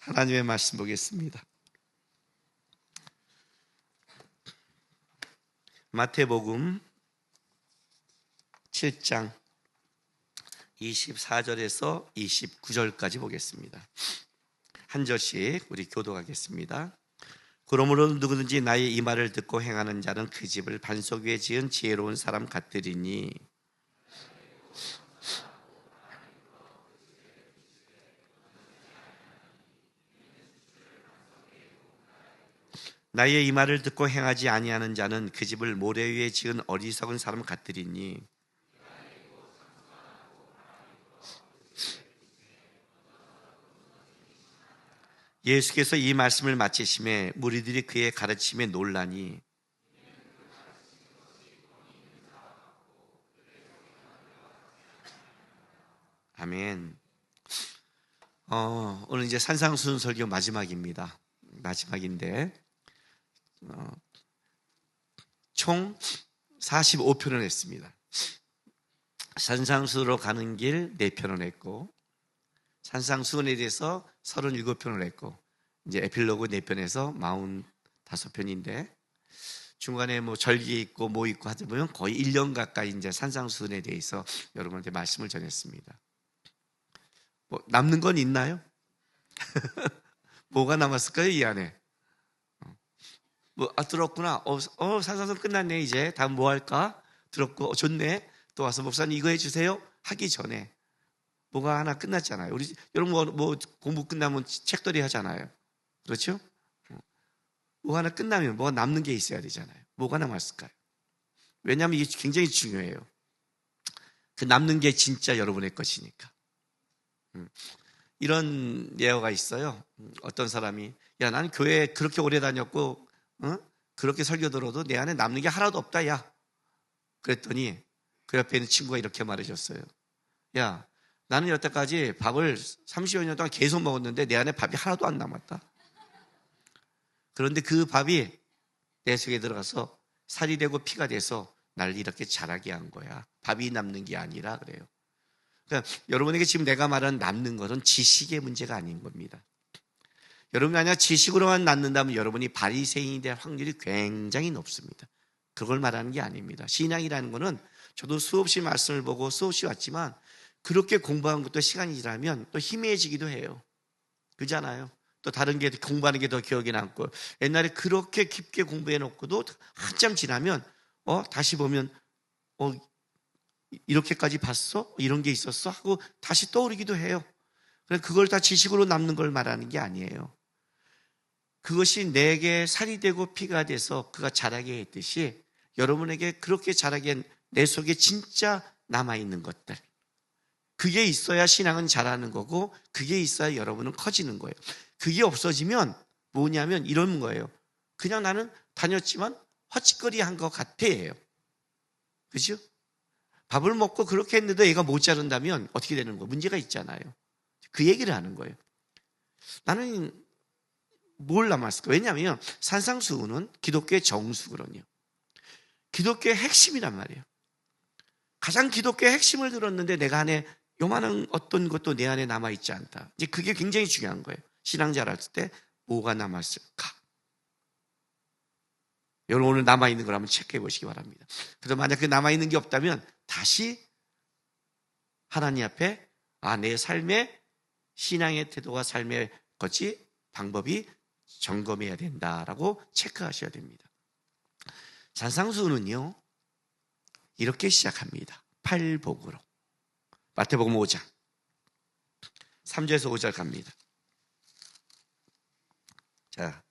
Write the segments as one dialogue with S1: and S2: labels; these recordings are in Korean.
S1: 하나님의 말씀 보겠습니다. 마태복음 7장 24절에서 29절까지 보겠습니다. 한 절씩 우리 교독하겠습니다. 그러므로 누구든지 나의 이 말을 듣고 행하는 자는 그 집을 반석 위에 지은 지혜로운 사람 같으리니 나의 이 말을 듣고 행하지 아니하는 자는 그 집을 모래 위에 지은 어리석은 사람 같으리니 예수께서 이 말씀을 마치심에 무리들이 그의 가르침에 놀라니 아멘. 오늘 이제 산상수훈 설교 마지막입니다. 마지막인데 총 45편을 했습니다. 산상수훈으로 가는 길 4편을 했고 산상수훈에 대해서 37편을 했고 이제 에필로그 4편에서 45편인데 중간에 뭐 절기 있고 뭐 있고 하다 보면 거의 1년 가까이 이제 산상수훈에 대해서 여러분한테 말씀을 전했습니다. 뭐 남는 건 있나요? 뭐가 남았을까요 이 안에? 들었구나. 산상수훈 끝났네. 이제 다음 뭐 할까? 들었고 좋네. 또 와서 목사님 이거 해주세요 하기 전에 뭐가 하나 끝났잖아요. 우리 여러분 뭐 공부 끝나면 책들이 하잖아요. 그렇죠? 뭐가 하나 끝나면 뭐가 남는 게 있어야 되잖아요. 뭐가 남았을까요? 왜냐하면 이게 굉장히 중요해요. 그 남는 게 진짜 여러분의 것이니까. 이런 예어가 있어요. 어떤 사람이 야 나는 교회 그렇게 오래 다녔고 그렇게 설교 들어도 내 안에 남는 게 하나도 없다 야. 그랬더니 그 옆에 있는 친구가 이렇게 말해줬어요. 야 나는 여태까지 밥을 30여 년 동안 계속 먹었는데 내 안에 밥이 하나도 안 남았다. 그런데 그 밥이 내 속에 들어가서 살이 되고 피가 돼서 나를 이렇게 자라게 한 거야. 밥이 남는 게 아니라 그래요. 그러니까 여러분에게 지금 내가 말하는 남는 것은 지식의 문제가 아닌 겁니다. 여러분이 만약 지식으로만 남는다면 여러분이 바리새인이 될 확률이 굉장히 높습니다. 그걸 말하는 게 아닙니다. 신앙이라는 것은 저도 수없이 말씀을 보고 수없이 왔지만 그렇게 공부한 것도 시간이 지나면 또 희미해지기도 해요. 그렇잖아요. 또 다른 게 공부하는 게 더 기억에 남고 옛날에 그렇게 깊게 공부해 놓고도 한참 지나면 다시 보면 이렇게까지 봤어? 이런 게 있었어? 하고 다시 떠오르기도 해요. 그걸 다 지식으로 남는 걸 말하는 게 아니에요. 그것이 내게 살이 되고 피가 돼서 그가 자라게 했듯이 여러분에게 그렇게 자라게 한 내 속에 진짜 남아있는 것들 그게 있어야 신앙은 자라는 거고 그게 있어야 여러분은 커지는 거예요. 그게 없어지면 뭐냐면 이런 거예요. 그냥 나는 다녔지만 헛짓거리한 것 같아요. 그죠? 밥을 먹고 그렇게 했는데 얘가 못 자른다면 어떻게 되는 거예요? 문제가 있잖아요. 그 얘기를 하는 거예요. 나는 뭘 남았을까? 왜냐하면 산상수훈은 기독교의 정수거든요. 기독교의 핵심이란 말이에요. 가장 기독교의 핵심을 들었는데 내가 안에 요만한 어떤 것도 내 안에 남아있지 않다. 이제 그게 굉장히 중요한 거예요. 신앙자를 할 때 뭐가 남았을까? 여러분 오늘 남아있는 걸 한번 체크해 보시기 바랍니다. 그래서 만약 그 남아있는 게 없다면 다시 하나님 앞에 내 삶의 신앙의 태도와 삶의 것이 방법이 점검해야 된다라고 체크하셔야 됩니다. 산상수훈은요 이렇게 시작합니다. 팔복으로 마태복음 5장 3절에서 5절 갑니다. 자,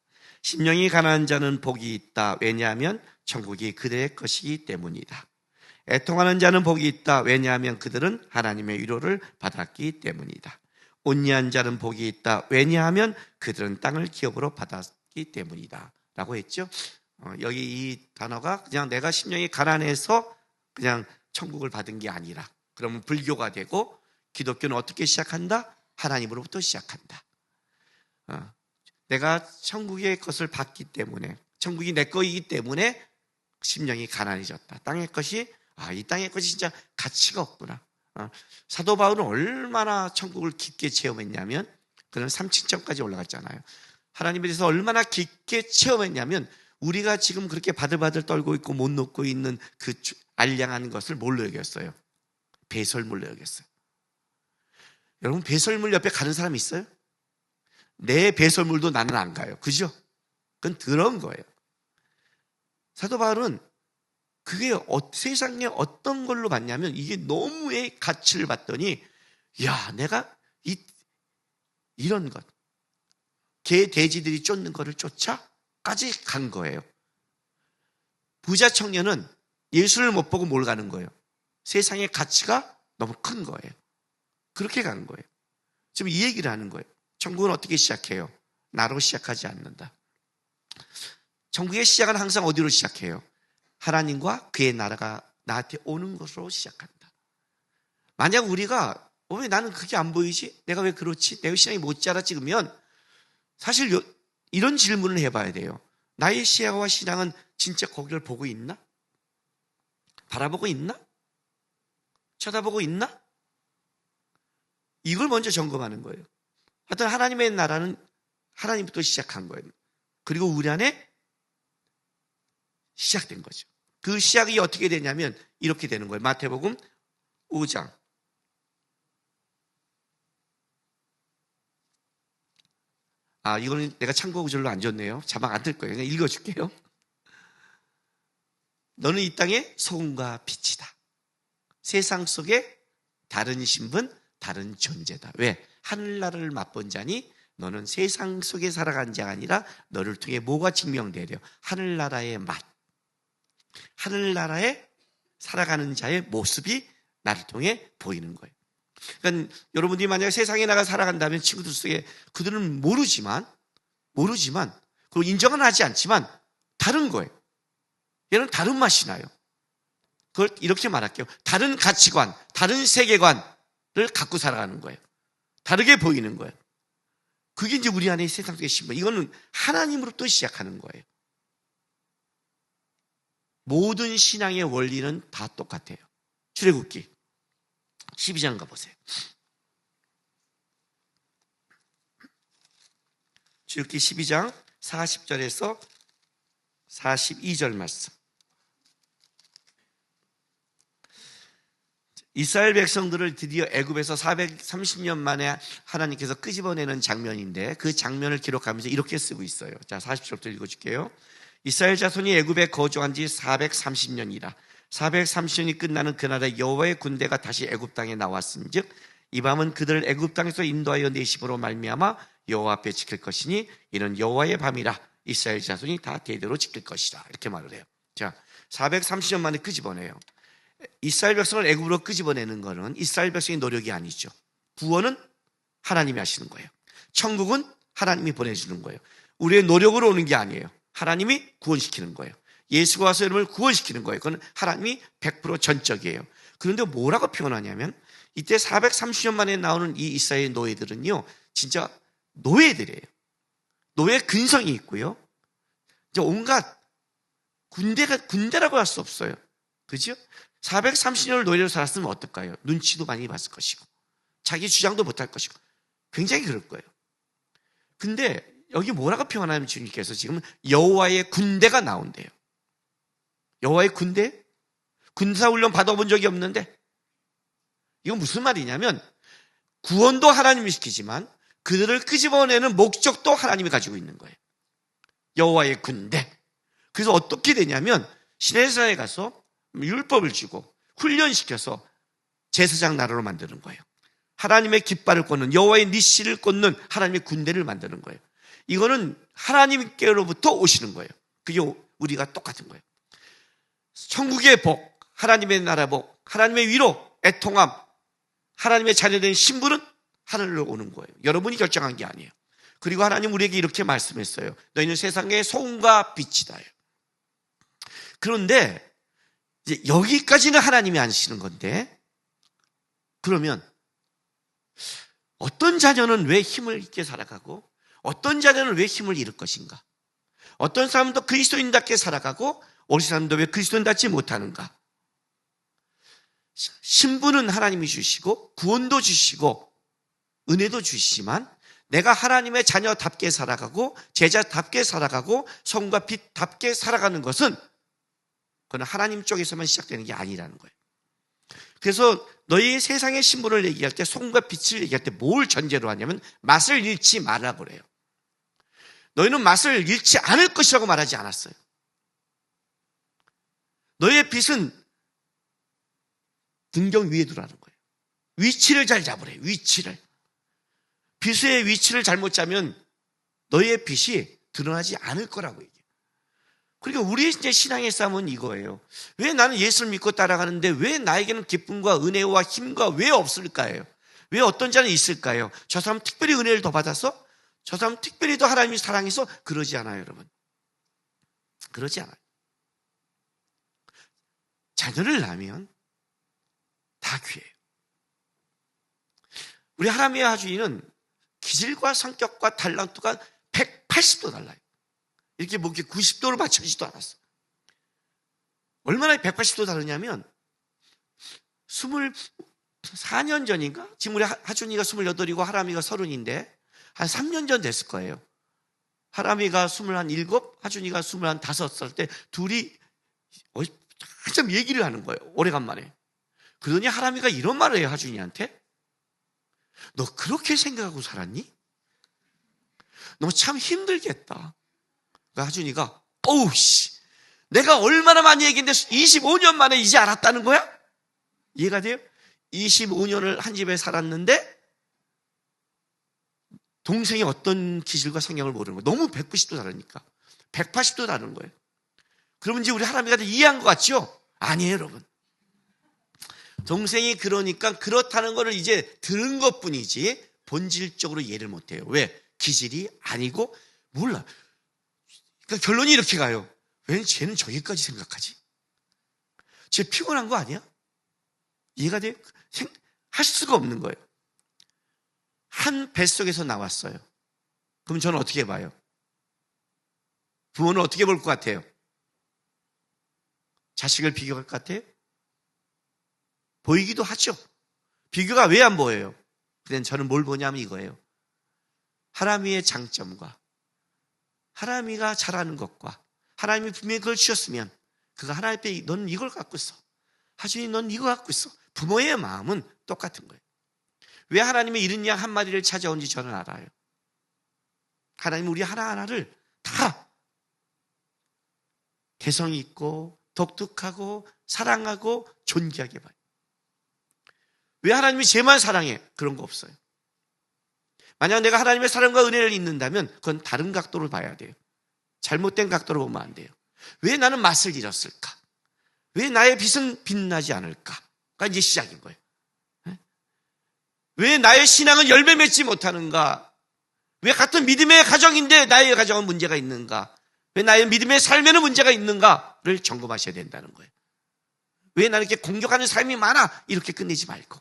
S1: 심령이 가난한 자는 복이 있다. 왜냐하면 천국이 그들의 것이기 때문이다. 애통하는 자는 복이 있다. 왜냐하면 그들은 하나님의 위로를 받았기 때문이다. 온유한 자는 복이 있다. 왜냐하면 그들은 땅을 기업으로 받았기 때문이다 라고 했죠. 여기 이 단어가 그냥 내가 심령이 가난해서 그냥 천국을 받은 게 아니라 그러면 불교가 되고 기독교는 어떻게 시작한다? 하나님으로부터 시작한다. 내가 천국의 것을 받기 때문에 천국이 내 거이기 때문에 심령이 가난해졌다. 땅의 것이 이 땅의 것이 진짜 가치가 없구나. 사도 바울은 얼마나 천국을 깊게 체험했냐면 그는 3층까지 올라갔잖아요. 하나님에 대해서 얼마나 깊게 체험했냐면 우리가 지금 그렇게 바들바들 떨고 있고 못 놓고 있는 그 알량한 것을 뭘로 여겼어요? 배설물로 여겼어요. 여러분, 배설물 옆에 가는 사람 있어요? 내 배설물도 나는 안 가요. 그죠? 그건 더러운 거예요. 사도 바울은 그게 세상에 어떤 걸로 봤냐면 이게 너무의 가치를 봤더니 야, 내가 이런 것, 개, 돼지들이 쫓는 거를 쫓아까지 간 거예요. 부자 청년은 예수를 못 보고 뭘 가는 거예요? 세상의 가치가 너무 큰 거예요. 그렇게 가는 거예요. 지금 이 얘기를 하는 거예요. 천국은 어떻게 시작해요? 나로 시작하지 않는다. 천국의 시작은 항상 어디로 시작해요? 하나님과 그의 나라가 나한테 오는 것으로 시작한다. 만약 우리가 왜 나는 그게 안 보이지? 내가 왜 그렇지? 내 신앙이 못 자랐지? 그러면 사실 이런 질문을 해봐야 돼요. 나의 시야와 신앙은 진짜 거기를 보고 있나? 바라보고 있나? 쳐다보고 있나? 이걸 먼저 점검하는 거예요. 하여튼 하나님의 나라는 하나님부터 시작한 거예요. 그리고 우리 안에 시작된 거죠. 그 시작이 어떻게 되냐면 이렇게 되는 거예요. 마태복음 5장. 이거는 내가 참고 구절로 안 줬네요. 자막 안 뜰 거예요. 그냥 읽어줄게요. 너는 이 땅의 소금과 빛이다. 세상 속에 다른 신분, 다른 존재다. 왜? 하늘나라를 맛본 자니 너는 세상 속에 살아간 자가 아니라 너를 통해 뭐가 증명되려? 하늘나라의 맛. 하늘나라에 살아가는 자의 모습이 나를 통해 보이는 거예요. 그러니까 여러분들이 만약에 세상에 나가 살아간다면 친구들 속에 그들은 모르지만 그리고 인정은 하지 않지만 다른 거예요. 얘는 다른 맛이 나요. 그걸 이렇게 말할게요. 다른 가치관, 다른 세계관을 갖고 살아가는 거예요. 다르게 보이는 거예요. 그게 이제 우리 안에 세상 속의 신분. 이거는 하나님으로부터 시작하는 거예요. 모든 신앙의 원리는 다 똑같아요. 출애굽기 12장 가보세요. 출애굽기 12장 40절에서 42절 말씀. 이스라엘 백성들을 드디어 애굽에서 430년 만에 하나님께서 끄집어내는 장면인데 그 장면을 기록하면서 이렇게 쓰고 있어요. 자, 40절부터 읽어줄게요. 이스라엘 자손이 애굽에 거주한 지 430년이라 430년이 끝나는 그날에 여호와의 군대가 다시 애굽 땅에 나왔은즉 이 밤은 그들을 애굽 땅에서 인도하여 내심으로 말미암아 여호와 앞에 지킬 것이니 이는 여호와의 밤이라 이스라엘 자손이 다 대대로 지킬 것이다. 이렇게 말을 해요. 자, 430년 만에 끄집어내요. 이스라엘 백성을 애굽으로 끄집어내는 것은 이스라엘 백성의 노력이 아니죠. 구원은 하나님이 하시는 거예요. 천국은 하나님이 보내주는 거예요. 우리의 노력으로 오는 게 아니에요. 하나님이 구원시키는 거예요. 예수가 와서 여러분을 구원시키는 거예요. 그건 하나님이 100% 전적이에요. 그런데 뭐라고 표현하냐면 이때 430년 만에 나오는 이 이스라엘 노예들은요, 진짜 노예들이에요. 노예 근성이 있고요. 이제 온갖 군대라고 할 수 없어요. 그죠? 430년을 노예로 살았으면 어떨까요? 눈치도 많이 봤을 것이고, 자기 주장도 못할 것이고, 굉장히 그럴 거예요. 근데 여기 뭐라고 표현하면 주님께서 지금 여호와의 군대가 나온대요. 여호와의 군대? 군사훈련 받아본 적이 없는데 이건 무슨 말이냐면 구원도 하나님이 시키지만 그들을 끄집어내는 목적도 하나님이 가지고 있는 거예요. 여호와의 군대. 그래서 어떻게 되냐면 시내산에 가서 율법을 주고 훈련시켜서 제사장 나라로 만드는 거예요. 하나님의 깃발을 꽂는, 여호와의 니시를 꽂는 하나님의 군대를 만드는 거예요. 이거는 하나님께로부터 오시는 거예요. 그게 우리가 똑같은 거예요. 천국의 복, 하나님의 나라 복, 하나님의 위로, 애통함, 하나님의 자녀된 신분은 하늘로 오는 거예요. 여러분이 결정한 게 아니에요. 그리고 하나님 우리에게 이렇게 말씀했어요. 너희는 세상의 소금과 빛이다. 그런데 이제 여기까지는 하나님이 하시는 건데, 그러면 어떤 자녀는 왜 힘을 있게 살아가고 어떤 자녀는 왜 힘을 잃을 것인가? 어떤 사람도 그리스도인답게 살아가고 어린 사람도 왜 그리스도인답지 못하는가? 신분은 하나님이 주시고 구원도 주시고 은혜도 주시지만 내가 하나님의 자녀답게 살아가고 제자답게 살아가고 성과 빛답게 살아가는 것은 그건 하나님 쪽에서만 시작되는 게 아니라는 거예요. 그래서 너희 세상의 신분을 얘기할 때, 성과 빛을 얘기할 때 뭘 전제로 하냐면 맛을 잃지 말라고 그래요. 너희는 맛을 잃지 않을 것이라고 말하지 않았어요. 너희의 빛은 등경 위에 두라는 거예요. 위치를 잘 잡으래요. 위치를. 빛의 위치를 잘못 잡으면 너희의 빛이 드러나지 않을 거라고 얘기해요. 그러니까 우리의 이제 신앙의 싸움은 이거예요. 왜 나는 예수를 믿고 따라가는데 왜 나에게는 기쁨과 은혜와 힘과 왜 없을까요? 왜 어떤 자는 있을까요? 저 사람 특별히 은혜를 더 받아서? 저 사람 특별히 더 하나님이 사랑해서? 그러지 않아요, 여러분. 그러지 않아요. 자녀를 낳으면 다 귀해요. 우리 하나님의 하주인은 기질과 성격과 달란트가 180도 달라요. 이렇게 뭐 90도로 맞춰지지도 않았어. 얼마나 180도 다르냐면 24년 전인가? 지금 우리 하준이가 28이고 하람이가 30인데 한 3년 전 됐을 거예요. 하람이가 27, 하준이가 25살 때 둘이 한참 얘기를 하는 거예요. 오래간만에. 그러더니 하람이가 이런 말을 해요, 하준이한테. 너 그렇게 생각하고 살았니? 너 참 힘들겠다. 하준이가 어우 씨, 내가 얼마나 많이 얘기했는데 25년 만에 이제 알았다는 거야? 이해가 돼요? 25년을 한 집에 살았는데 동생이 어떤 기질과 성향을 모르는 거예요. 너무 190도 다르니까 180도 다른 거예요. 그러면 이제 우리 하람이가 이해한 것 같죠? 아니에요, 여러분. 동생이 그러니까 그렇다는 거를 이제 들은 것뿐이지 본질적으로 이해를 못해요. 왜? 기질이 아니고 몰라. 그러니까 결론이 이렇게 가요. 왜 쟤는 저기까지 생각하지? 쟤 피곤한 거 아니야? 이해가 돼요? 할 수가 없는 거예요. 한 뱃속에서 나왔어요. 그럼 저는 어떻게 봐요? 부모는 어떻게 볼 것 같아요? 자식을 비교할 것 같아요? 보이기도 하죠. 비교가 왜 안 보여요? 근데 저는 뭘 보냐면 이거예요. 하람이의 장점과 하람이가 잘하는 것과 하나님이 분명히 그걸 주셨으면 그가 하나님 앞에 너는 이걸 갖고 있어. 하준이 넌 이거 갖고 있어. 부모의 마음은 똑같은 거예요. 왜 하나님의 이른 양 한 마리를 찾아온지 저는 알아요. 하나님 우리 하나하나를 다 개성 있고 독특하고 사랑하고 존귀하게 봐요. 왜 하나님이 쟤만 사랑해? 그런 거 없어요. 만약 내가 하나님의 사랑과 은혜를 잊는다면 그건 다른 각도로 봐야 돼요. 잘못된 각도로 보면 안 돼요. 왜 나는 맛을 잃었을까? 왜 나의 빛은 빛나지 않을까?가 이제 시작인 거예요. 왜 나의 신앙은 열매 맺지 못하는가? 왜 같은 믿음의 가정인데 나의 가정은 문제가 있는가? 왜 나의 믿음의 삶에는 문제가 있는가를 점검하셔야 된다는 거예요. 왜 나는 이렇게 공격하는 삶이 많아? 이렇게 끝내지 말고.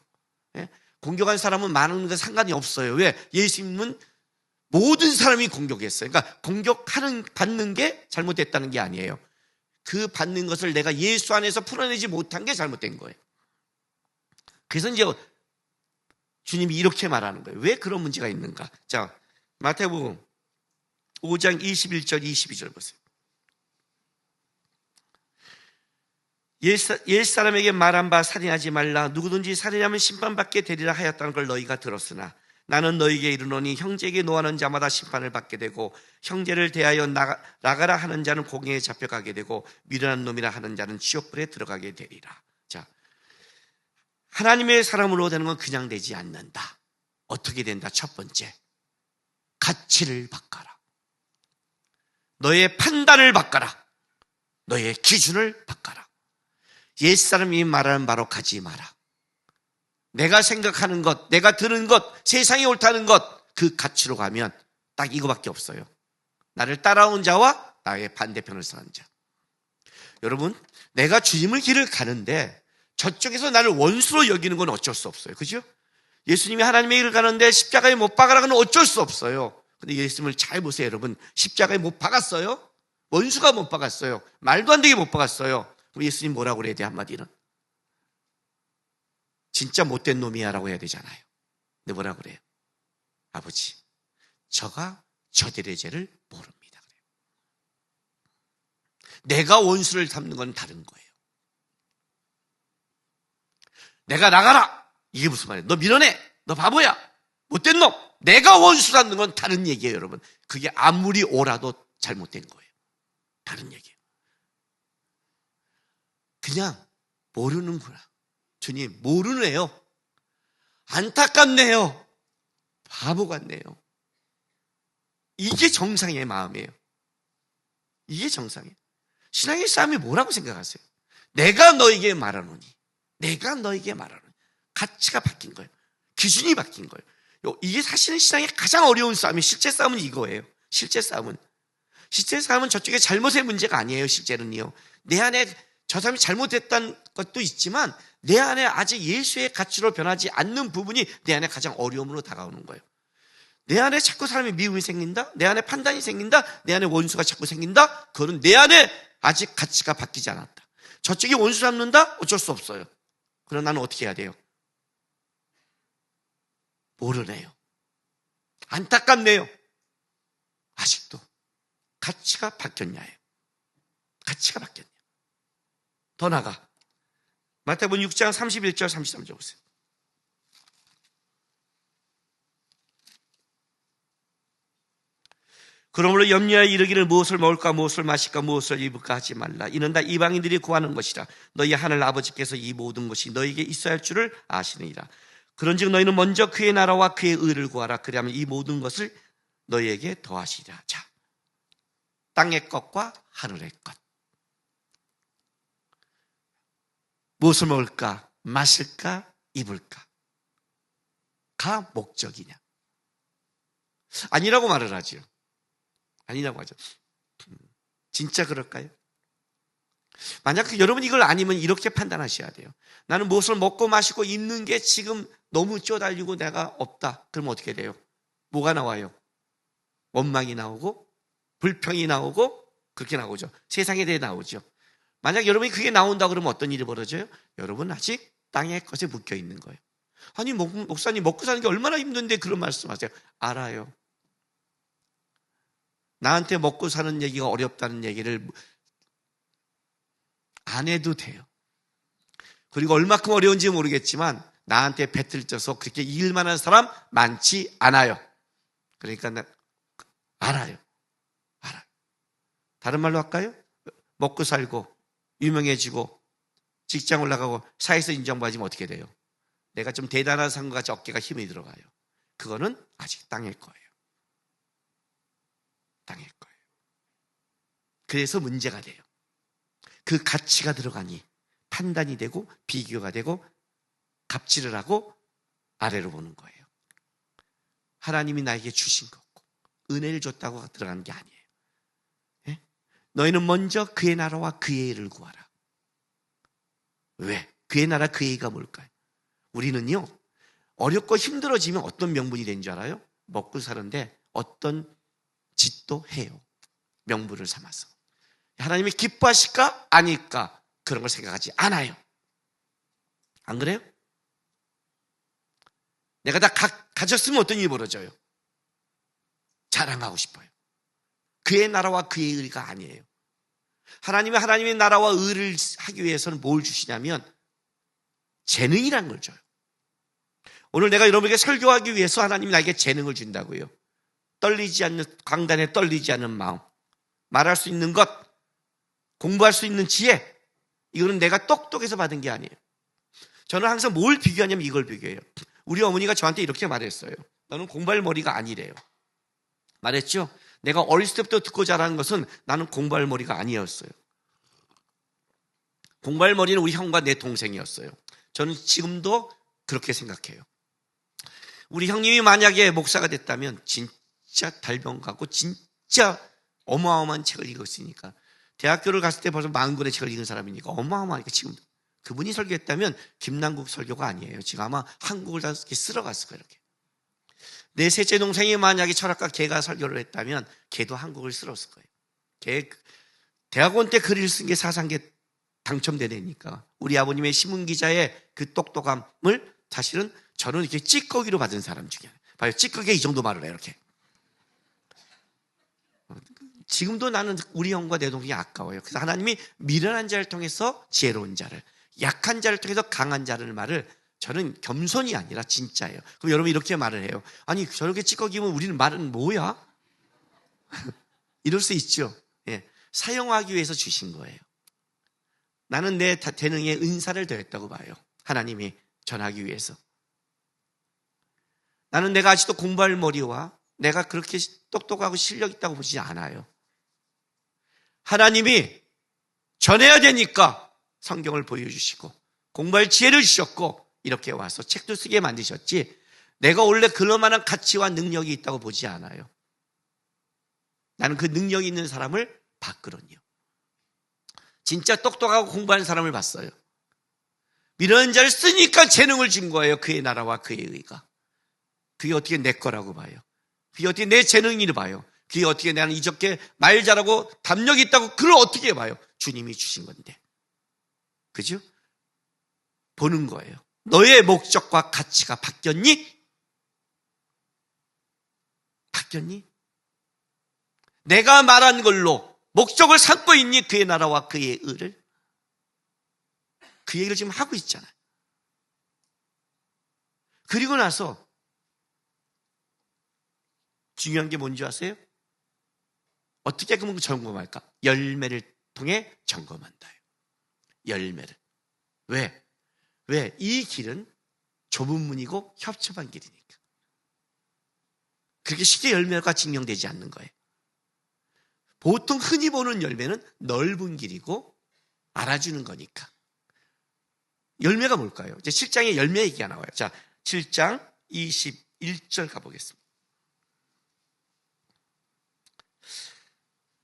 S1: 공격하는 사람은 많은 건 상관이 없어요. 왜? 예수님은 모든 사람이 공격했어요. 그러니까 받는 게 잘못됐다는 게 아니에요. 그 받는 것을 내가 예수 안에서 풀어내지 못한 게 잘못된 거예요. 그래서 이제 주님이 이렇게 말하는 거예요. 왜 그런 문제가 있는가? 자, 마태복음 5장 21절 22절 보세요. 옛사람에게 말한 바 살인하지 말라. 누구든지 살인하면 심판받게 되리라 하였다는 걸 너희가 들었으나 나는 너희에게 이르노니 형제에게 노하는 자마다 심판을 받게 되고 형제를 대하여 나가라 하는 자는 공회에 잡혀가게 되고 미련한 놈이라 하는 자는 지옥불에 들어가게 되리라. 자, 하나님의 사람으로 되는 건 그냥 되지 않는다. 어떻게 된다? 첫 번째, 가치를 바꿔라. 너의 판단을 바꿔라. 너의 기준을 바꿔라. 옛사람이 말하는 바로 가지 마라. 내가 생각하는 것, 내가 들은 것, 세상이 옳다는 것, 그 가치로 가면 딱 이거밖에 없어요. 나를 따라온 자와 나의 반대편을 서는 자. 여러분, 내가 주님의 길을 가는데 저쪽에서 나를 원수로 여기는 건 어쩔 수 없어요. 그죠? 예수님이 하나님의 길을 가는데 십자가에 못 박아라는 건 어쩔 수 없어요. 근데 예수님을 잘 보세요, 여러분. 십자가에 못 박았어요. 원수가 못 박았어요. 말도 안 되게 못 박았어요. 그럼 예수님 뭐라고 그래야 돼, 한마디는? 진짜 못된 놈이야 라고 해야 되잖아요. 근데 뭐라고 그래요? 아버지, 저가 저들의 죄를 모릅니다. 내가 원수를 삼는 건 다른 거예요. 내가 나가라! 이게 무슨 말이에요? 너 밀어내! 너 바보야! 못된 놈! 내가 원수 삼는 건 다른 얘기예요, 여러분. 그게 아무리 옳아도 잘못된 거예요. 다른 얘기예요. 그냥 모르는구나. 주님, 모르네요. 안타깝네요. 바보 같네요. 이게 정상의 마음이에요. 이게 정상이에요. 신앙의 싸움이 뭐라고 생각하세요? 내가 너에게 말하노니. 내가 너에게 말하노니. 가치가 바뀐 거예요. 기준이 바뀐 거예요. 이게 사실은 신앙의 가장 어려운 싸움이, 실제 싸움은 이거예요. 실제 싸움은 저쪽의 잘못의 문제가 아니에요. 실제는요. 내 안에 저 사람이 잘못했다는 것도 있지만 내 안에 아직 예수의 가치로 변하지 않는 부분이 내 안에 가장 어려움으로 다가오는 거예요. 내 안에 자꾸 사람의 미움이 생긴다? 내 안에 판단이 생긴다? 내 안에 원수가 자꾸 생긴다? 그거는 내 안에 아직 가치가 바뀌지 않았다. 저쪽이 원수 삼는다? 어쩔 수 없어요. 그럼 나는 어떻게 해야 돼요? 모르네요. 안타깝네요. 아직도 가치가 바뀌었냐예요. 가치가 바뀌었냐. 더 나아가 마태복음 6장 31절 33절 보세요. 그러므로 염려하여 이르기를 무엇을 먹을까 무엇을 마실까 무엇을 입을까 하지 말라. 이는 다 이방인들이 구하는 것이라. 너희 하늘 아버지께서 이 모든 것이 너희에게 있어야 할 줄을 아시느니라. 그런즉 너희는 먼저 그의 나라와 그의 의를 구하라. 그리하면 이 모든 것을 너희에게 더하시리라. 자, 땅의 것과 하늘의 것. 무엇을 먹을까 마실까 입을까 가 목적이냐? 아니라고 말을 하죠. 아니라고 하죠. 진짜 그럴까요? 만약 여러분 이걸 아니면 이렇게 판단하셔야 돼요. 나는 무엇을 먹고 마시고 입는 게 지금 너무 쪼달리고 내가 없다. 그럼 어떻게 돼요? 뭐가 나와요? 원망이 나오고 불평이 나오고 그렇게 나오죠. 세상에 대해 나오죠. 만약 여러분이 그게 나온다 그러면 어떤 일이 벌어져요? 여러분 아직 땅의 것에 묶여 있는 거예요. 아니 목사님 먹고 사는 게 얼마나 힘든데 그런 말씀하세요. 알아요. 나한테 먹고 사는 얘기가 어렵다는 얘기를 안 해도 돼요. 그리고 얼마큼 어려운지 모르겠지만 나한테 배틀 쪄서 그렇게 이길 만한 사람 많지 않아요. 그러니까 나 알아요. 다른 말로 할까요? 먹고 살고 유명해지고 직장 올라가고 사회에서 인정받으면 어떻게 돼요? 내가 좀 대단한 사람과 같이 어깨가 힘이 들어가요. 그거는 아직 땅의 거예요. 땅의 거예요. 그래서 문제가 돼요. 그 가치가 들어가니 판단이 되고 비교가 되고 갑질을 하고 아래로 보는 거예요. 하나님이 나에게 주신 거고 은혜를 줬다고 들어가는 게 아니에요. 예? 너희는 먼저 그의 나라와 그의 의를 구하라. 왜? 그의 나라 그의 의가 뭘까요? 우리는요 어렵고 힘들어지면 어떤 명분이 되는 줄 알아요? 먹고 사는데 어떤 짓도 해요. 명분을 삼아서. 하나님이 기뻐하실까? 아닐까? 그런 걸 생각하지 않아요. 안 그래요? 내가 다 가졌으면 어떤 일이 벌어져요? 자랑하고 싶어요. 그의 나라와 그의 의가 아니에요. 하나님의 나라와 의를 하기 위해서는 뭘 주시냐면 재능이라는 걸 줘요. 오늘 내가 여러분에게 설교하기 위해서 하나님이 나에게 재능을 준다고요. 떨리지 않는, 강단에 떨리지 않는 마음, 말할 수 있는 것, 공부할 수 있는 지혜, 이거는 내가 똑똑해서 받은 게 아니에요. 저는 항상 뭘 비교하냐면 이걸 비교해요. 우리 어머니가 저한테 이렇게 말했어요. 너는 공부할 머리가 아니래요. 말했죠? 내가 어렸을 때부터 듣고 자라는 것은 나는 공부할 머리가 아니었어요. 공부할 머리는 우리 형과 내 동생이었어요. 저는 지금도 그렇게 생각해요. 우리 형님이 만약에 목사가 됐다면 진짜 달병 가고 진짜 어마어마한 책을 읽었으니까 대학교를 갔을 때 벌써 40권의 책을 읽은 사람이니까 어마어마하니까 지금 그분이 설교했다면 김남국 설교가 아니에요. 지금 아마 한국을 다 이렇게 쓸어갔을 거예요. 이렇게. 내 셋째 동생이 만약에 철학과 걔가 설교를 했다면 걔도 한국을 쓸었을 거예요. 걔 대학원 때 글을 쓴 게 사상계 당첨된 애니까 우리 아버님의 신문기자의 그 똑똑함을 사실은 저는 이렇게 찌꺼기로 받은 사람 중에 봐요. 찌꺼기가 이 정도 말을 해요. 이렇게 지금도 나는 우리 형과 내 동생이 아까워요. 그래서 하나님이 미련한 자를 통해서 지혜로운 자를, 약한 자를 통해서 강한 자를 말을 저는 겸손이 아니라 진짜예요. 그럼 여러분 이렇게 말을 해요. 아니 저렇게 찌꺼기면 우리는 말은 뭐야? 이럴 수 있죠. 예. 사용하기 위해서 주신 거예요. 나는 내 재능에 은사를 더했다고 봐요. 하나님이 전하기 위해서. 나는 내가 아직도 공부할 머리와 내가 그렇게 똑똑하고 실력 있다고 보지 않아요. 하나님이 전해야 되니까 성경을 보여주시고 공부할 지혜를 주셨고 이렇게 와서 책도 쓰게 만드셨지, 내가 원래 그럴 만한 가치와 능력이 있다고 보지 않아요. 나는 그 능력이 있는 사람을 봤거든요. 진짜 똑똑하고 공부하는 사람을 봤어요. 이런 자를 쓰니까 재능을 준 거예요. 그의 나라와 그의 의가. 그게 어떻게 내 거라고 봐요. 그게 어떻게 내 재능이라고 봐요. 그게 어떻게 나는 이적게 말 잘하고 담력이 있다고 그걸 어떻게 봐요. 주님이 주신 건데. 그죠? 보는 거예요. 너의 목적과 가치가 바뀌었니? 바뀌었니? 내가 말한 걸로 목적을 삼고 있니? 그의 나라와 그의 의를? 그 얘기를 지금 하고 있잖아요. 그리고 나서 중요한 게 뭔지 아세요? 어떻게 그러면 점검할까? 열매를 통해 점검한다. 열매를. 왜? 왜? 이 길은 좁은 문이고 협첩한 길이니까. 그렇게 쉽게 열매가 증명되지 않는 거예요. 보통 흔히 보는 열매는 넓은 길이고 알아주는 거니까. 열매가 뭘까요? 이제 7장에 열매 얘기가 나와요. 자, 7장 21절 가보겠습니다.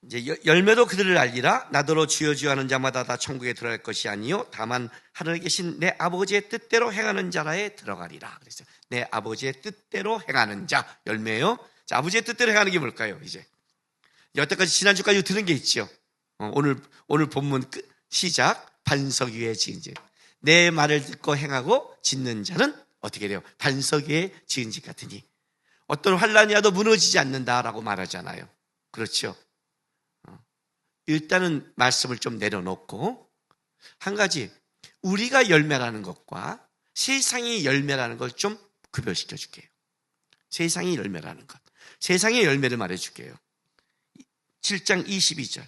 S1: 이제 열매도 그들을 알리라. 나더러 주여 주여 하는 자마다 다 천국에 들어갈 것이 아니요 다만 하늘에 계신 내 아버지의 뜻대로 행하는 자라에 들어가리라. 그랬어요. 내 아버지의 뜻대로 행하는 자, 열매요. 자, 아버지의 뜻대로 행하는 게 뭘까요? 이제 여태까지 지난주까지 들은 게 있죠. 오늘 본문 시작. 반석 위에 지은 집. 내 말을 듣고 행하고 짓는 자는 어떻게 돼요? 반석 위에 지은 집 같으니 어떤 환란이 와도 무너지지 않는다라고 말하잖아요. 그렇죠? 일단은 말씀을 좀 내려놓고 한 가지, 우리가 열매라는 것과 세상이 열매라는 걸 좀 구별시켜 줄게요. 세상이 열매라는 것, 세상의 열매를 말해 줄게요. 7장 22절.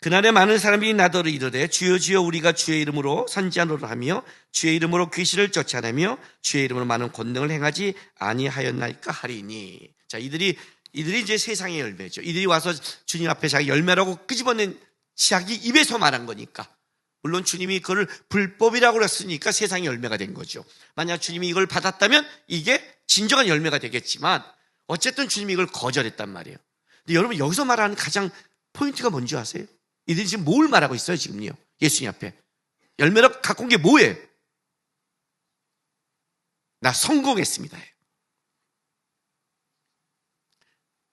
S1: 그날에 많은 사람이 나더러 이르되 주여 주여 우리가 주의 이름으로 선지자노를 하며 주의 이름으로 귀신을 쫓아내며 주의 이름으로 많은 권능을 행하지 아니하였나이까 하리니. 자, 이들이 이제 세상의 열매죠. 이들이 와서 주님 앞에 자기 열매라고 끄집어낸 자기 입에서 말한 거니까. 물론 주님이 그걸 불법이라고 했으니까 세상의 열매가 된 거죠. 만약 주님이 이걸 받았다면 이게 진정한 열매가 되겠지만 어쨌든 주님이 이걸 거절했단 말이에요. 근데 여러분 여기서 말하는 가장 포인트가 뭔지 아세요? 이들이 지금 뭘 말하고 있어요 지금요? 예수님 앞에 열매로 갖고 온 게 뭐예요? 나 성공했습니다.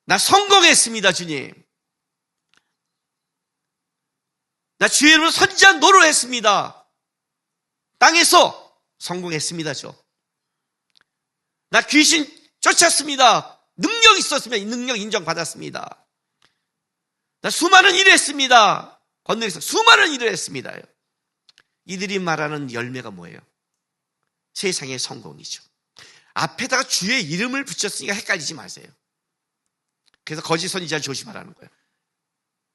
S1: 나 성공했습니다, 주님. 나 주의 이름으로 선지자 노릇을 했습니다. 땅에서 성공했습니다, 나 귀신 쫓았습니다. 능력 있었습니다. 이 능력 인정받았습니다. 나 수많은 일을 했습니다. 권능에서 수많은 일을 했습니다. 이들이 말하는 열매가 뭐예요? 세상의 성공이죠. 앞에다가 주의 이름을 붙였으니까 헷갈리지 마세요. 그래서 거짓 선지자 조심하라는 거예요.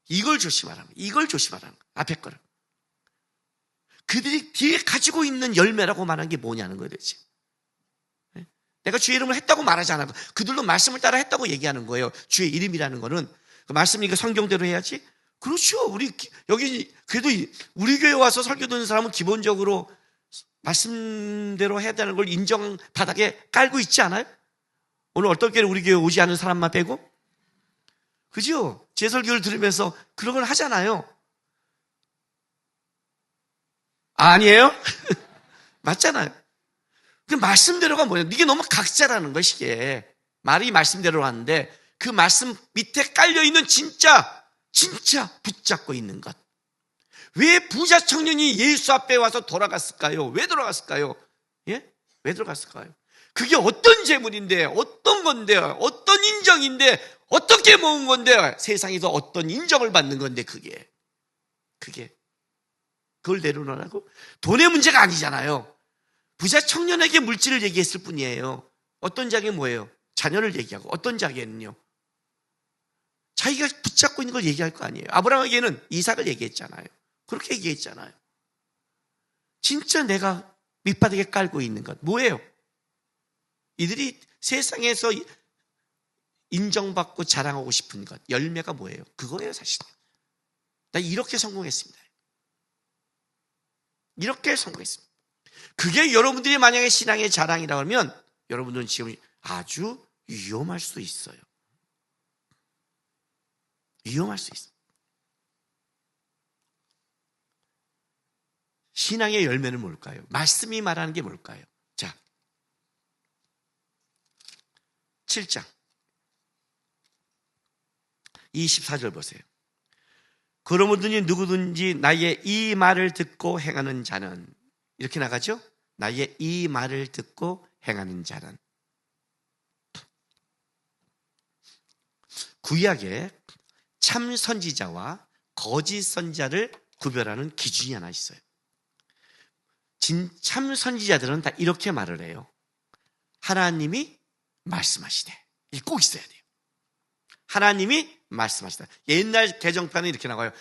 S1: 이걸 조심하라는 거예요. 이걸 조심하라는 거예요. 앞에 거를. 그들이 뒤에 가지고 있는 열매라고 말하는 게 뭐냐는 거예요, 대체. 내가 주의 이름을 했다고 말하지 않아. 그들도 말씀을 따라 했다고 얘기하는 거예요. 주의 이름이라는 거는. 그 말씀이니까 성경대로 해야지? 그렇죠. 우리, 여기, 그래도 우리 교회 와서 설교 듣는 사람은 기본적으로 말씀대로 해야 되는 걸 인정 바닥에 깔고 있지 않아요? 오늘 어떤 교회 우리 교회 오지 않은 사람만 빼고? 그죠? 제 설교를 들으면서 그런 걸 하잖아요. 아니에요? 맞잖아요. 그 말씀대로가 뭐예요? 이게 너무 각자라는 것이게. 말이 말씀대로 하는데 그 말씀 밑에 깔려있는 진짜 붙잡고 있는 것. 왜 부자 청년이 예수 앞에 와서 돌아갔을까요? 왜 돌아갔을까요? 예? 왜 돌아갔을까요? 그게 어떤 재물인데, 어떤 건데, 어떤 인정인데, 어떻게 모은 건데, 세상에서 어떤 인정을 받는 건데, 그걸 내려놓으라고? 돈의 문제가 아니잖아요. 부자 청년에게 물질을 얘기했을 뿐이에요. 어떤 장에 뭐예요? 자녀를 얘기하고, 어떤 장에는요? 자기가 붙잡고 있는 걸 얘기할 거 아니에요. 아브라함에게는 이삭을 얘기했잖아요. 그렇게 얘기했잖아요. 진짜 내가 밑바닥에 깔고 있는 것 뭐예요? 이들이 세상에서 인정받고 자랑하고 싶은 것, 열매가 뭐예요? 그거예요, 사실. 나 이렇게 성공했습니다. 이렇게 성공했습니다. 그게 여러분들이 만약에 신앙의 자랑이라고 하면 여러분들은 지금 아주 위험할 수 있어요. 위험할 수 있어요. 신앙의 열매는 뭘까요? 말씀이 말하는 게 뭘까요? 자, 7장 24절 보세요. 그러므니 누구든지 나의 이 말을 듣고 행하는 자는, 이렇게 나가죠? 나의 이 말을 듣고 행하는 자는. 구약에 참 선지자와 거짓 선지자를 구별하는 기준이 하나 있어요. 참 선지자들은 다 이렇게 말을 해요. 하나님이 말씀하시되. 이게 꼭 있어야 돼요. 하나님이 말씀하시다. 옛날 개정판은 이렇게 나와요.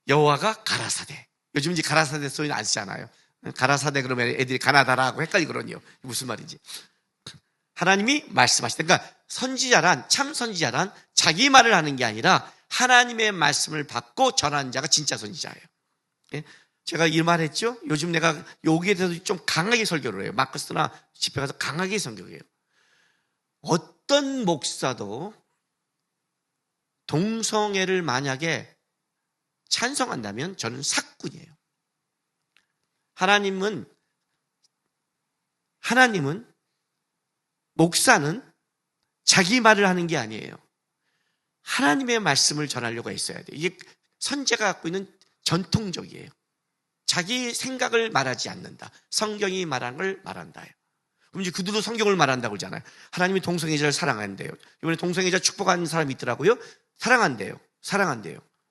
S1: 여호와가 가라사대. 요즘 이제 가라사대 소리는 안 쓰잖아요. 가라사대 그러면 애들이 가나다라고 헷갈리거든요. 무슨 말인지. 하나님이 말씀하시다. 그러니까 선지자란, 참 선지자란 자기 말을 하는 게 아니라 하나님의 말씀을 받고 전하는 자가 진짜 선지자예요. 제가 이 말 했죠? 요즘 내가 여기에 대해서 좀 강하게 설교를 해요. 마커스나 집회 가서 강하게 설교해요. 어떤 목사도 동성애를 만약에 찬성한다면 저는 사꾼이에요. 하나님은 목사는 자기 말을 하는 게 아니에요. 하나님의 말씀을 전하려고 했어야 돼요. 이게 선지자가 갖고 있는 전통적이에요. 자기 생각을 말하지 않는다. 성경이 말하는 걸 말한다요. 그럼 이제 그들도 성경을 말한다고 그러잖아요. 하나님이 동성애자를 사랑한대요. 이번에 동성애자 축복하는 사람이 있더라고요. 사랑한대요.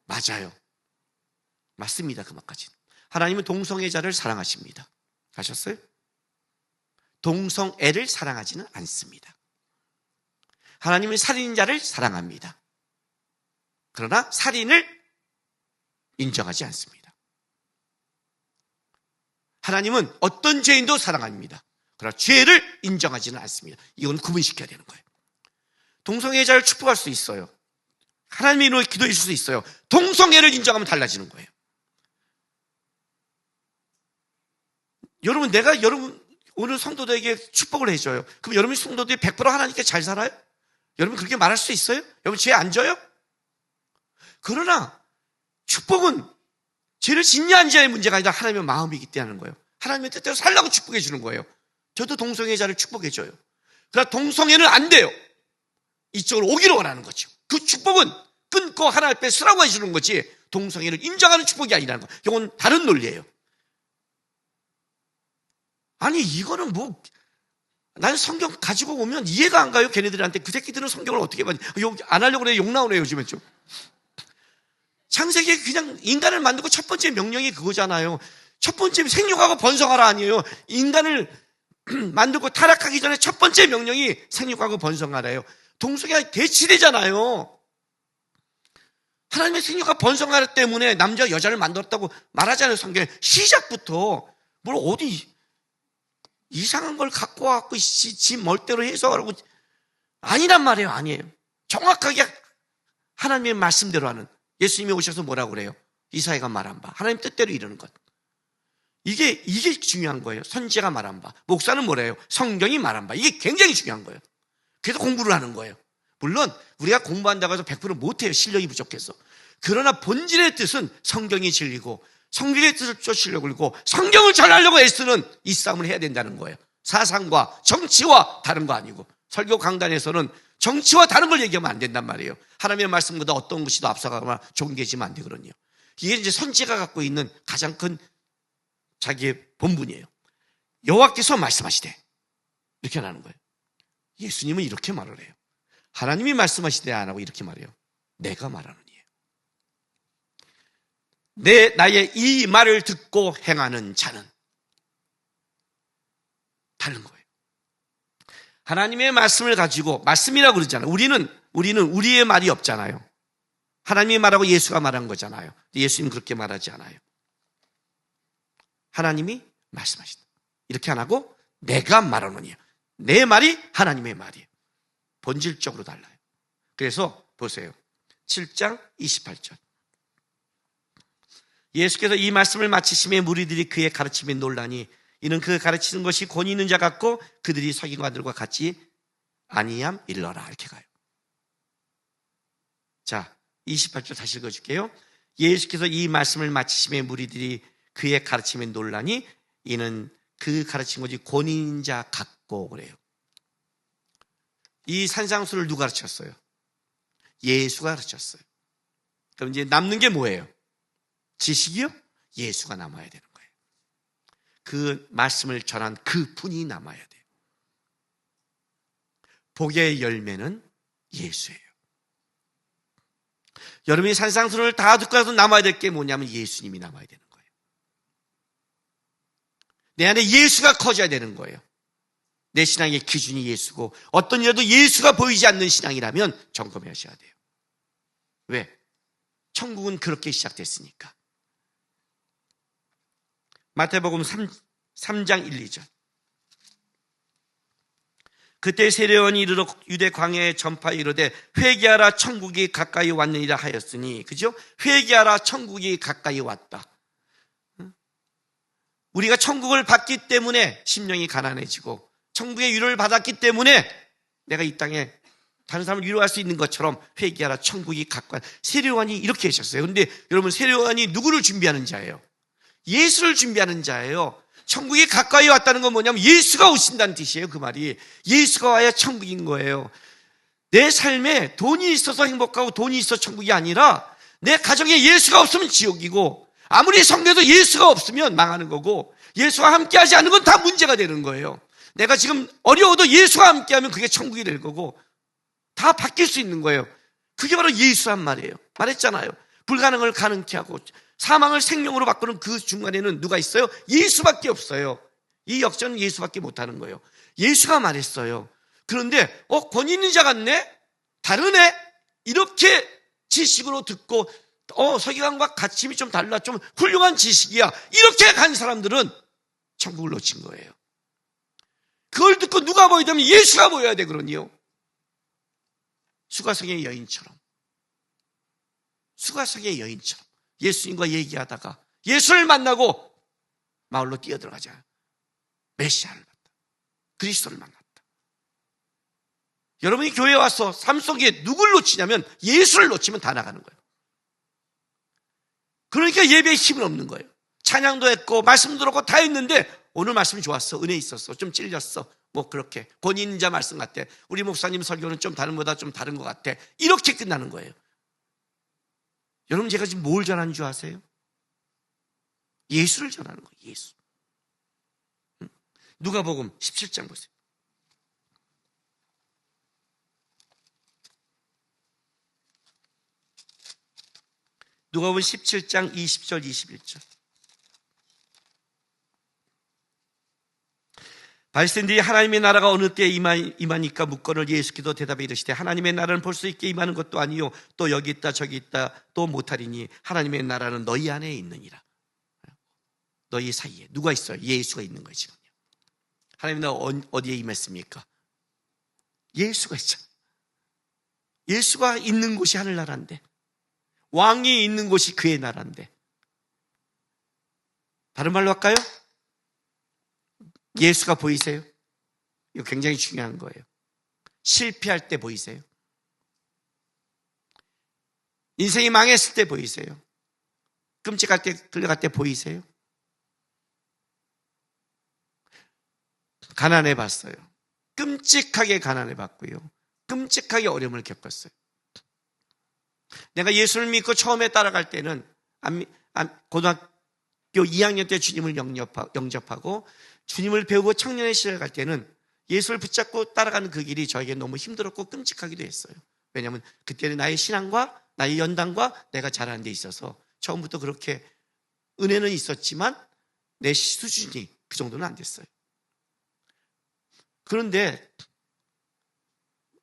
S1: 맞아요. 맞습니다. 그 말까지. 하나님은 동성애자를 사랑하십니다. 아셨어요? 동성애를 사랑하지는 않습니다. 하나님은 살인자를 사랑합니다. 그러나 살인을 인정하지 않습니다. 하나님은 어떤 죄인도 사랑합니다. 그러나 죄를 인정하지는 않습니다. 이건 구분시켜야 되는 거예요. 동성애자를 축복할 수 있어요. 하나님의 이름으로 기도해 줄 수 있어요. 동성애를 인정하면 달라지는 거예요. 여러분, 내가 오늘 성도들에게 축복을 해줘요. 그럼 여러분 성도들이 100% 하나님께 잘 살아요? 여러분 그렇게 말할 수 있어요? 여러분 죄 안 져요? 그러나 축복은 죄를 짓냐 안 짓냐의 문제가 아니라 하나님의 마음이기 때문에 하는 거예요. 하나님의 뜻대로 살라고 축복해 주는 거예요. 저도 동성애자를 축복해 줘요. 그러나 동성애는 안 돼요. 이쪽으로 오기를 원하는 거죠. 그 축복은 끊고 하나님 앞에 쓰라고 해주는 거지 동성애를 인정하는 축복이 아니라는 거예요. 이건 다른 논리예요. 아니 이거는 뭐 나는 성경 가지고 오면 이해가 안 가요. 걔네들한테 그 새끼들은 성경을 어떻게 봐? 욕 안 하려고 그래. 욕 나오네요 요즘에 좀. 창세기에 그냥 인간을 만들고 첫 번째 명령이 그거잖아요. 첫 번째 생육하고 번성하라 아니에요. 인간을 만들고 타락하기 전에 첫 번째 명령이 생육하고 번성하라예요. 동성애가 대치되잖아요. 하나님의 생육하고 번성하라 때문에 남자가 여자를 만들었다고 말하잖아요. 성경에 시작부터 뭘 어디 이상한 걸 갖고 와갖고 지 멋대로 해석하라고 아니란 말이에요. 아니에요. 정확하게 하나님의 말씀대로 하는. 예수님이 오셔서 뭐라고 그래요? 이사야가 말한 바 하나님 뜻대로 이루는 것. 이게 중요한 거예요. 선지자가 말한 바. 목사는 뭐래요? 성경이 말한 바. 이게 굉장히 중요한 거예요. 그래서 공부를 하는 거예요. 물론 우리가 공부한다고 해서 100% 못해요. 실력이 부족해서. 그러나 본질의 뜻은 성경이 진리고 성경의 뜻을 쫓으려고 그러고 성경을 전하려고 애쓰는 이 싸움을 해야 된다는 거예요. 사상과 정치와 다른 거 아니고. 설교 강단에서는 정치와 다른 걸 얘기하면 안 된단 말이에요. 하나님의 말씀보다 어떤 것이 더 앞서가거나 존귀해지면 안 되거든요. 이게 이제 선지자가 갖고 있는 가장 큰 자기의 본분이에요. 여호와께서 말씀하시되 이렇게 안 하는 거예요. 예수님은 이렇게 말을 해요. 하나님이 말씀하시되 안 하고 이렇게 말해요. 내가 말하느니에요. 나의 이 말을 듣고 행하는 자는 다른 거예요. 하나님의 말씀을 가지고, 말씀이라고 그러잖아요. 우리는 우리의 말이 없잖아요. 하나님이 말하고 예수가 말한 거잖아요. 예수님 그렇게 말하지 않아요. 하나님이 말씀하신다. 이렇게 안 하고 내가 말하느니요. 내 말이 하나님의 말이에요. 본질적으로 달라요. 그래서 보세요. 7장 28절. 예수께서 이 말씀을 마치심에 무리들이 그의 가르침에 놀라니 이는 그 가르치는 것이 권위 있는 자 같고 그들이 서기관들과 같이 아니함 일러라. 이렇게 가요. 자, 28절 다시 읽어줄게요. 예수께서 이 말씀을 마치심에 무리들이 그의 가르침에 놀라니 이는 그 가르친 것이 권위 있는 자 같고 그래요. 이 산상수를 누가 가르쳤어요? 예수가 가르쳤어요. 그럼 이제 남는 게 뭐예요? 지식이요? 예수가 남아야 되는 거예요. 그 말씀을 전한 그 분이 남아야 돼요. 복의 열매는 예수예요. 여러분이 산상수를 다 듣고 나서 남아야 될 게 뭐냐면 예수님이 남아야 되는 거예요. 내 안에 예수가 커져야 되는 거예요. 내 신앙의 기준이 예수고 어떤 일에도 예수가 보이지 않는 신앙이라면 점검하셔야 돼요. 왜? 천국은 그렇게 시작됐으니까. 마태복음 3장 1, 2절. 그때 세례요한이 이르러 유대 광야에 전파하여 이르되 회개하라 천국이 가까이 왔느니라 하였으니, 그죠? 회개하라 천국이 가까이 왔다. 우리가 천국을 받기 때문에 심령이 가난해지고 천국의 위로를 받았기 때문에 내가 이 땅에 다른 사람을 위로할 수 있는 것처럼 회개하라 천국이 가까이. 세례요한이 이렇게 하셨어요. 그런데 여러분, 세례요한이 누구를 준비하는 자예요? 예수를 준비하는 자예요. 천국이 가까이 왔다는 건 뭐냐면 예수가 오신다는 뜻이에요. 그 말이 예수가 와야 천국인 거예요. 내 삶에 돈이 있어서 행복하고 돈이 있어 천국이 아니라 내 가정에 예수가 없으면 지옥이고 아무리 성대도 예수가 없으면 망하는 거고 예수와 함께하지 않는 건 다 문제가 되는 거예요. 내가 지금 어려워도 예수와 함께하면 그게 천국이 될 거고 다 바뀔 수 있는 거예요. 그게 바로 예수란 말이에요. 말했잖아요. 불가능을 가능케 하고 사망을 생명으로 바꾸는 그 중간에는 누가 있어요? 예수밖에 없어요. 이 역전은 예수밖에 못하는 거예요. 예수가 말했어요. 그런데 권위 있는 자 같네? 다르네? 이렇게 지식으로 듣고 서기관과 가침이 좀 달라, 좀 훌륭한 지식이야, 이렇게 간 사람들은 천국을 놓친 거예요. 그걸 듣고 누가 보여야 되면 예수가 보여야 되거든요. 수가성의 여인처럼 예수님과 얘기하다가 예수를 만나고 마을로 뛰어들어가자. 메시아를 만났다. 그리스도를 만났다. 여러분이 교회에 와서 삶 속에 누굴 놓치냐면 예수를 놓치면 다 나가는 거예요. 그러니까 예배에 힘은 없는 거예요. 찬양도 했고 말씀도 들었고 다 했는데 오늘 말씀이 좋았어, 은혜 있었어, 좀 찔렸어, 뭐 그렇게 권위 있는 자 말씀 같아, 우리 목사님 설교는 좀 다른 거다, 좀 다른 것 같아, 이렇게 끝나는 거예요. 여러분, 제가 지금 뭘 전하는 줄 아세요? 예수를 전하는 거예요. 예수. 누가복음 17장 보세요. 누가복음 17장 20절 21절. 바리새인들이 하나님의 나라가 어느 때에 임하니까 묻거늘 예수께서 대답해 이르시되 하나님의 나라는 볼 수 있게 임하는 것도 아니요 또 여기 있다 저기 있다 또 못하리니 하나님의 나라는 너희 안에 있느니라. 너희 사이에 누가 있어요? 예수가 있는 거예요. 지금요. 하나님의 나라 어디에 임했습니까? 예수가 있잖아요. 예수가 있는 곳이 하늘나라인데, 왕이 있는 곳이 그의 나라인데, 다른 말로 할까요? 예수가 보이세요? 이거 굉장히 중요한 거예요. 실패할 때 보이세요? 인생이 망했을 때 보이세요? 끔찍할 때, 끌려갈 때 보이세요? 가난해 봤어요. 끔찍하게 가난해 봤고요. 끔찍하게 어려움을 겪었어요. 내가 예수를 믿고 처음에 따라갈 때는 고등학교 2학년 때 주님을 영접하고 주님을 배우고 청년의 시절 갈 때는 예수를 붙잡고 따라가는 그 길이 저에게 너무 힘들었고 끔찍하기도 했어요. 왜냐하면 그때는 나의 신앙과 나의 연단과 내가 자라는 데 있어서 처음부터 그렇게 은혜는 있었지만 내 수준이 그 정도는 안 됐어요. 그런데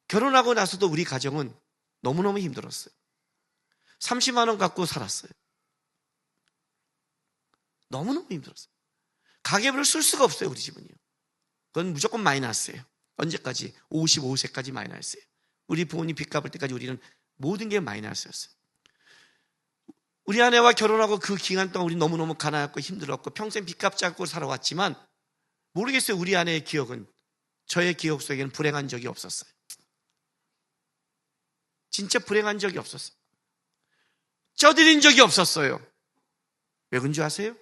S1: 결혼하고 나서도 우리 가정은 너무너무 힘들었어요. 30만 원 갖고 살았어요. 너무너무 힘들었어요. 가계부를 쓸 수가 없어요, 우리 집은요. 그건 무조건 마이너스예요. 언제까지? 55세까지 마이너스예요. 우리 부모님 빚 갚을 때까지 우리는 모든 게 마이너스였어요. 우리 아내와 결혼하고 그 기간 동안 우리 너무너무 가난했고 힘들었고 평생 빚 갚지 않고 살아왔지만 모르겠어요. 우리 아내의 기억은, 저의 기억 속에는 불행한 적이 없었어요. 진짜 불행한 적이 없었어요. 쪄드린 적이 없었어요. 왜 그런 줄 아세요?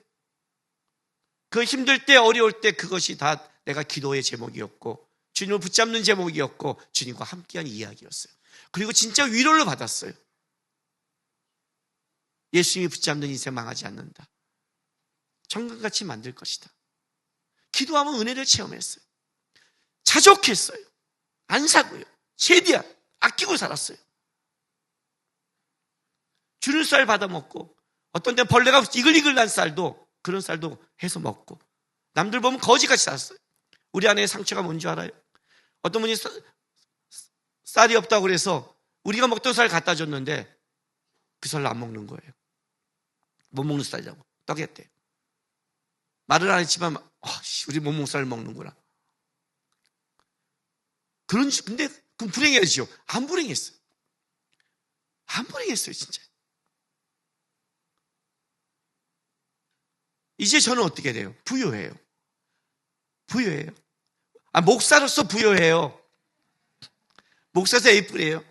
S1: 그 힘들 때, 어려울 때 그것이 다 내가 기도의 제목이었고 주님을 붙잡는 제목이었고 주님과 함께한 이야기였어요. 그리고 진짜 위로를 받았어요. 예수님이 붙잡는 인생 망하지 않는다. 정강같이 만들 것이다. 기도하면 은혜를 체험했어요. 자족했어요. 안 사고요. 최대한 아끼고 살았어요. 주는 쌀 받아 먹고 어떤 때 벌레가 이글이글 난 쌀도, 그런 쌀도 해서 먹고, 남들 보면 거지같이 살았어요. 우리 아내의 상처가 뭔지 알아요? 어떤 분이 쌀이 없다고 그래서 우리가 먹던 쌀 갖다 줬는데 그 쌀을 안 먹는 거예요. 못 먹는 쌀이라고 떡했대요. 말을 안 했지만 우리 못 먹는 쌀을 먹는구나. 근데 그럼 불행해야죠. 안 불행했어요. 안 불행했어요, 진짜. 이제 저는 어떻게 돼요? 부유해요. 부유해요. 목사로서 부유해요. 목사에서 A뿔이에요.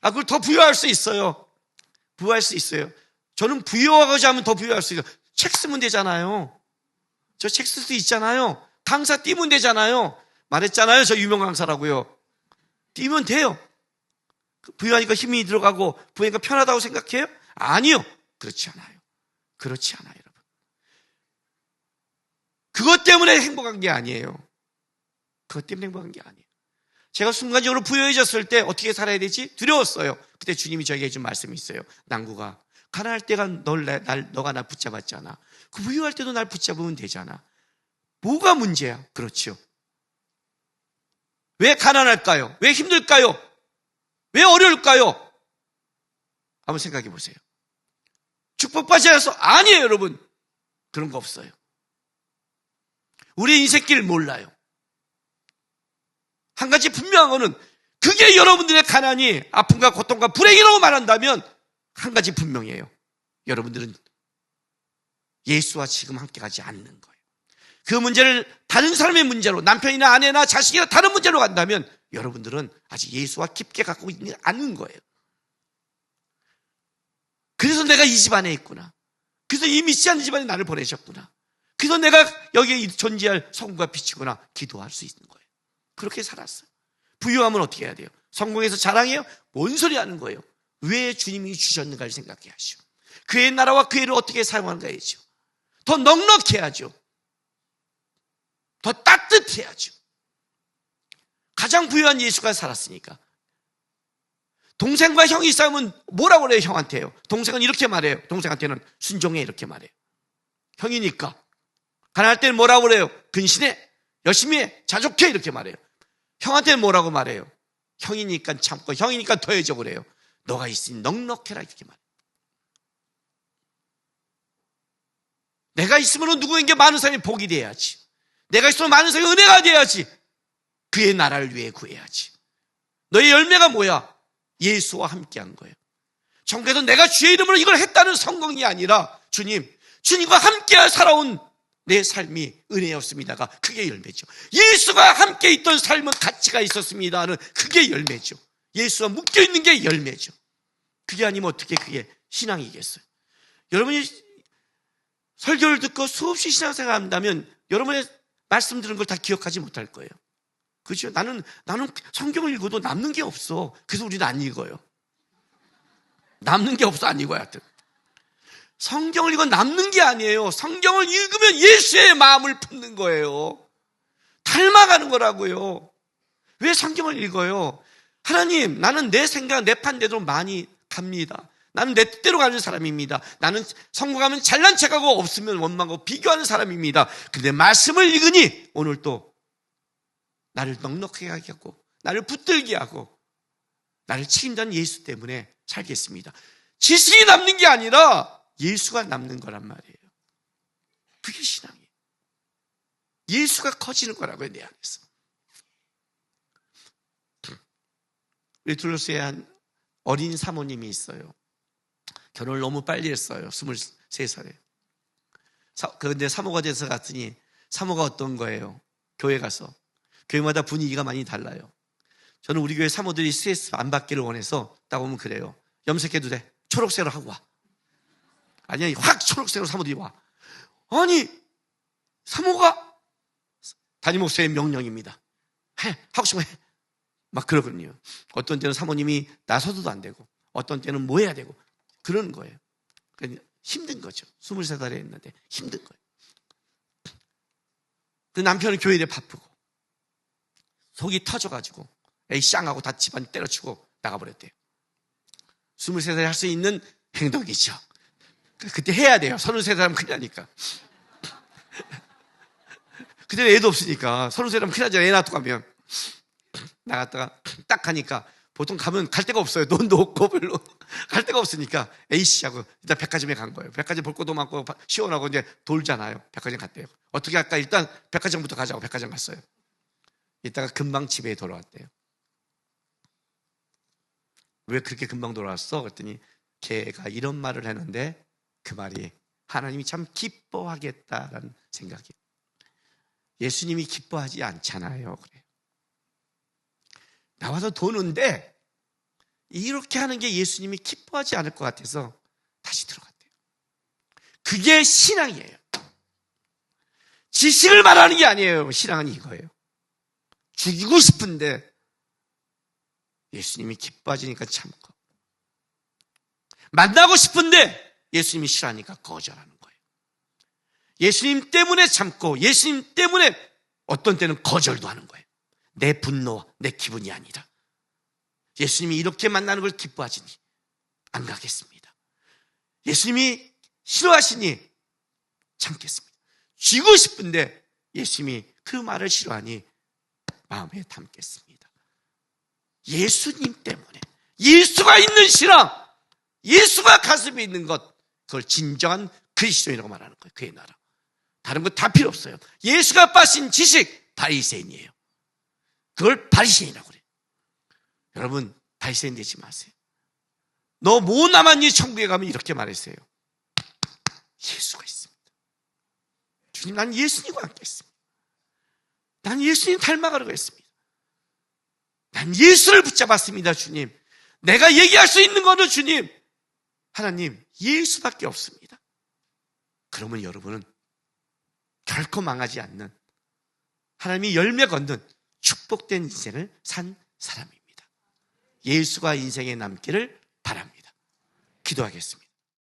S1: 그걸 더 부유할 수 있어요. 부유할 수 있어요. 저는 부유하고자 하면 더 부유할 수 있어요. 책 쓰면 되잖아요. 저 책 쓸 수 있잖아요. 강사 띄면 되잖아요. 말했잖아요. 저 유명 강사라고요. 띄면 돼요. 부유하니까 힘이 들어가고 부유하니까 편하다고 생각해요? 아니요. 그렇지 않아요. 그렇지 않아요, 여러분. 그것 때문에 행복한 게 아니에요. 그것 때문에 행복한 게 아니에요. 제가 순간적으로 부유해졌을 때 어떻게 살아야 되지? 두려웠어요. 그때 주님이 저에게 해준 말씀이 있어요. 낭구가, 가난할 때가 너가 날 붙잡았잖아. 그 부유할 때도 날 붙잡으면 되잖아. 뭐가 문제야? 그렇죠. 왜 가난할까요? 왜 힘들까요? 왜 어려울까요? 한번 생각해 보세요. 축복받지 않아서? 아니에요, 여러분. 그런 거 없어요. 우리 인생길 몰라요. 한 가지 분명한 거는, 그게 여러분들의 가난이 아픔과 고통과 불행이라고 말한다면 한 가지 분명해요. 여러분들은 예수와 지금 함께 가지 않는 거예요. 그 문제를 다른 사람의 문제로, 남편이나 아내나 자식이나 다른 문제로 간다면 여러분들은 아직 예수와 깊게 갖고 있지 않는 거예요. 그래서 내가 이 집안에 있구나. 그래서 이 믿지 않는 집안에 나를 보내셨구나. 그래서 내가 여기에 존재할 성과 빛이구나. 기도할 수 있는 거예요. 그렇게 살았어요. 부유하면 어떻게 해야 돼요? 성공해서 자랑해요? 뭔 소리 하는 거예요? 왜 주님이 주셨는가를 생각해야죠. 그의 나라와 그 애를 어떻게 사용하는가 해야죠. 더 넉넉해야죠. 더 따뜻해야죠. 가장 부유한 예수가 살았으니까. 동생과 형이 싸우면 뭐라고 그래요? 형한테요. 동생은 이렇게 말해요. 동생한테는 순종해, 이렇게 말해요. 형이니까. 가난할 때는 뭐라고 그래요? 근신해, 열심히 해, 자족해, 이렇게 말해요. 형한테는 뭐라고 말해요? 형이니까 참고, 형이니까 더해져 그래요. 너가 있으니 넉넉해라, 이렇게 말해요. 내가 있으면 누구에게 많은 사람이 복이 돼야지. 내가 있으면 많은 사람이 은혜가 돼야지. 그의 나라를 위해 구해야지. 너의 열매가 뭐야? 예수와 함께한 거예요. 정부에서 내가 주의 이름으로 이걸 했다는 성공이 아니라 주님과 함께 살아온 내 삶이 은혜였습니다가 그게 열매죠. 예수가 함께 있던 삶은 가치가 있었습니다는 그게 열매죠. 예수와 묶여있는 게 열매죠. 그게 아니면 어떻게 그게 신앙이겠어요? 여러분이 설교를 듣고 수없이 신앙생활 한다면 여러분의 말씀 들은 걸 다 기억하지 못할 거예요. 그렇죠? 나는 성경을 읽어도 남는 게 없어. 그래서 우리는 안 읽어요. 남는 게 없어, 안 읽어요. 하여튼 성경을 읽어 남는 게 아니에요. 성경을 읽으면 예수의 마음을 품는 거예요. 다 닮아가는 거라고요. 왜 성경을 읽어요? 하나님, 나는 내 생각, 내 판대로 많이 갑니다. 나는 내 뜻대로 가는 사람입니다. 나는 성공하면 잘난 척하고 없으면 원망하고 비교하는 사람입니다. 그런데 말씀을 읽으니 오늘 또 나를 넉넉하게 하게 하고 나를 붙들게 하고 나를 책임자는 예수 때문에 살겠습니다. 지식이 남는 게 아니라 예수가 남는 거란 말이에요. 그게 신앙이에요. 예수가 커지는 거라고요, 내 안에서. 우리 둘러스에 한 어린 사모님이 있어요. 결혼을 너무 빨리 했어요. 23살에. 그런데 사모가 돼서 갔더니 사모가 어떤 거예요? 교회 가서. 교회마다 분위기가 많이 달라요. 저는 우리 교회 사모들이 스트레스 안 받기를 원해서 딱 오면 그래요. 염색해도 돼. 초록색으로 하고 와. 아니, 확 초록색으로 사모들이 와. 아니, 사모가 담임 목사의 명령입니다. 해. 하고 싶으면 해. 막 그러거든요. 어떤 때는 사모님이 나서도 안 되고 어떤 때는 뭐 해야 되고 그러는 거예요. 힘든 거죠. 23살에 했는데 힘든 거예요. 그 남편은 교회에 바쁘고 속이 터져가지고 에이 쌍하고 다 집안 때려치고 나가버렸대요. 23살에 할 수 있는 행동이죠. 그때 해야 돼요. 33살이면 큰일 나니까. 그때는 애도 없으니까 33살이면 큰일 나잖아요. 애 놔두고 가면. 나갔다가 딱 가니까 보통 가면 갈 데가 없어요. 돈도 없고 별로 갈 데가 없으니까 에이씨 하고 일단 백화점에 간 거예요. 백화점 볼 것도 많고 시원하고 이제 돌잖아요. 백화점 갔대요. 어떻게 할까? 일단 백화점부터 가자고 백화점 갔어요. 이따가 금방 집에 돌아왔대요. 왜 그렇게 금방 돌아왔어? 그랬더니 걔가 이런 말을 했는데 그 말이 하나님이 참 기뻐하겠다라는 생각이에요. 예수님이 기뻐하지 않잖아요. 그래요. 나와서 도는데 이렇게 하는 게 예수님이 기뻐하지 않을 것 같아서 다시 들어갔대요. 그게 신앙이에요. 지식을 말하는 게 아니에요. 신앙은 이거예요. 죽이고 싶은데 예수님이 기뻐하시니까 참고, 만나고 싶은데 예수님이 싫어하니까 거절하는 거예요. 예수님 때문에 참고 예수님 때문에 어떤 때는 거절도 하는 거예요. 내 분노, 내 기분이 아니라 예수님이 이렇게 만나는 걸 기뻐하시니 안 가겠습니다. 예수님이 싫어하시니 참겠습니다. 쥐고 싶은데 예수님이 그 말을 싫어하니 마음에 담겠습니다. 예수님 때문에, 예수가 있는 신앙, 예수가 가슴에 있는 것, 그걸 진정한 그리스도인이라고 말하는 거예요. 그의 나라. 다른 거 다 필요 없어요. 예수가 빠신 지식, 바리새인이에요. 그걸 바리새인이라고 그래요. 여러분, 바리새인 되지 마세요. 너 뭐 남았니? 천국에 가면 이렇게 말했어요. 예수가 있습니다. 주님, 난 예수님과 함께 있습니다. 난 예수님 닮아가려고 했습니다. 난 예수를 붙잡았습니다. 주님, 내가 얘기할 수 있는 거는 주님, 하나님, 예수밖에 없습니다. 그러면 여러분은 결코 망하지 않는, 하나님이 열매 걷는 축복된 인생을 산 사람입니다. 예수가 인생에 남기를 바랍니다. 기도하겠습니다.